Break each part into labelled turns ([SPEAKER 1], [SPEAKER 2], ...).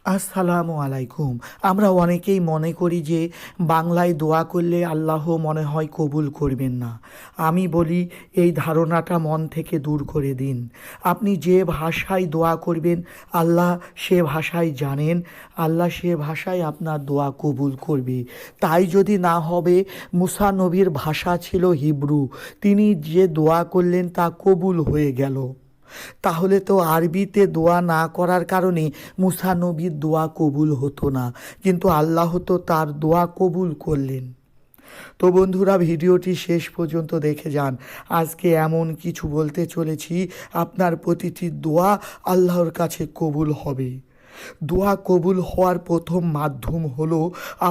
[SPEAKER 1] আসসালামু আলাইকুম। আমরা অনেকেই মনে করি যে বাংলায় দোয়া করলে আল্লাহ মনে হয় কবুল করবেন না। আমি বলি এই ধারণাটা মন থেকে দূর করে দিন। আপনি যে ভাষায় দোয়া করবেন আল্লাহ সে ভাষায় জানেন, আল্লাহ সে ভাষায় আপনার দোয়া কবুল করবে। তাই যদি না হবে, মুসা নবীর ভাষা ছিল হিব্রু, তিনি যে দোয়া করলেন তা কবুল হয়ে গেল। তাহলে তো আরবিতে দোয়া না করার কারণে মুসা নবীর দোয়া কবুল হতো না, কিন্তু আল্লাহ তো তার দোয়া কবুল করলেন। তো বন্ধুরা, ভিডিওটি শেষ পর্যন্ত দেখে যান। আজকে এমন কিছু বলতে চলেছি, আপনার প্রতিটি দোয়া আল্লাহর কাছে কবুল হবে। দোয়া কবুল হওয়ার প্রথম মাধ্যম হলো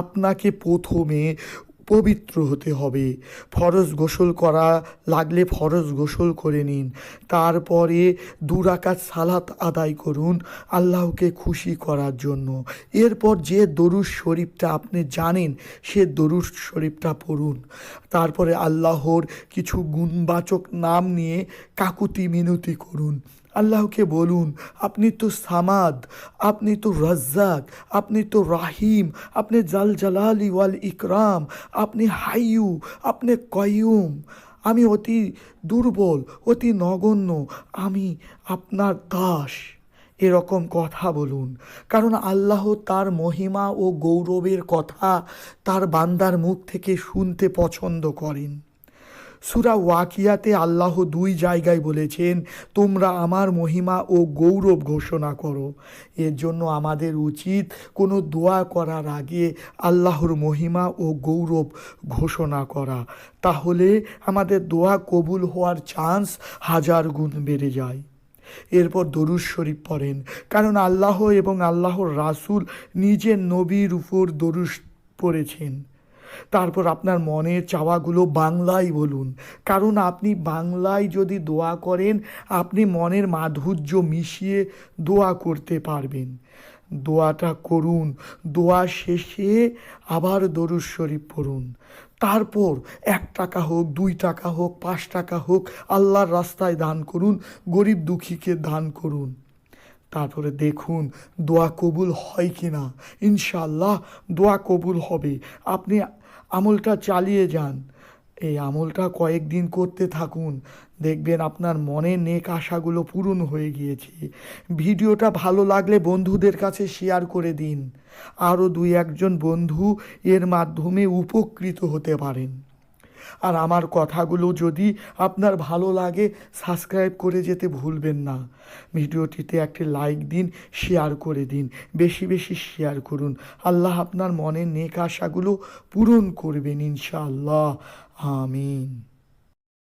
[SPEAKER 1] আপনাকে প্রথমে পবিত্র হতে হবে। ফরজ গোসল করা লাগলে ফরজ গোসল করে নিন। তারপরে 2 রাকাত সালাত আদায় করুন আল্লাহকে খুশি করার জন্য। এরপর যে দরুদ শরীফটা আপনি জানেন সে দরুদ শরীফটা পড়ুন। তারপরে আল্লাহর কিছু গুণবাচক নাম নিয়ে কাকুতি মিনতি করুন। আল্লাহকে বলুন, আপনি তো সামাদ, আপনি তো রাজ্জাক, আপনি তো রাহিম, আপনি জাল জালালি ওয়াল ইকরাম, আপনি হাইয়ু, আপনি কয়ুম। আমি অতি দুর্বল, অতি নগণ্য, আমি আপনার দাস। এরকম কথা বলুন, কারণ আল্লাহ তার মহিমা ও গৌরবের কথা তার বান্দার মুখ থেকে শুনতে পছন্দ করেন। সূরা ওয়াকিয়াতে আল্লাহ 2 জায়গায় বলেছেন, তোমরা আমার মহিমা ও গৌরব ঘোষণা করো। এর জন্য আমাদের উচিত কোনো দোয়া করার আগে আল্লাহর মহিমা ও গৌরব ঘোষণা করা। তাহলে আমাদের দোয়া কবুল হওয়ার চান্স 1000 গুণ বেড়ে যায়। এরপর দরুদ শরীফ পড়েন, কারণ আল্লাহ এবং আল্লাহর রাসূল নিজের নবীর উপর দরুদ পড়েছেন। তারপর আপনার মনের চাওয়াগুলো বাংলায় বলুন, কারণ আপনি বাংলায় যদি দোয়া করেন আপনি মনের মাধুর্য মিশিয়ে দোয়া করতে পারবেন। দোয়াটা করুন, দোয়া শেষে আবার দরুদ শরীফ পড়ুন। তারপর 1 টাকা হোক, 2 টাকা হোক, 5 টাকা হোক আল্লাহর রাস্তায় দান করুন, গরিব দুঃখীকে দান করুন। তারপরে দেখুন দোয়া কবুল হয় কি না। ইনশাআল্লাহ দোয়া কবুল হবে। আপনি আমলটা চালিয়ে যান, এই আমলটা কয়েকদিন করতে থাকুন, দেখবেন আপনার মনের নেক আশাগুলো পূরণ হয়ে গিয়েছে। ভিডিওটা ভালো লাগলে বন্ধুদের কাছে শেয়ার করে দিন, আরও 2-1 জন বন্ধু এর মাধ্যমে উপকৃত হতে পারেন। আর আমার কথাগুলো যদি আপনার ভালো লাগে সাবস্ক্রাইব করে যেতে ভুলবেন না। ভিডিওটিতে একটি লাইক দিন, শেয়ার করে দিন, বেশি বেশি শেয়ার করুন। আল্লাহ আপনার মনের নেক আশাগুলো পূরণ করবেন ইনশাআল্লাহ। আমিন।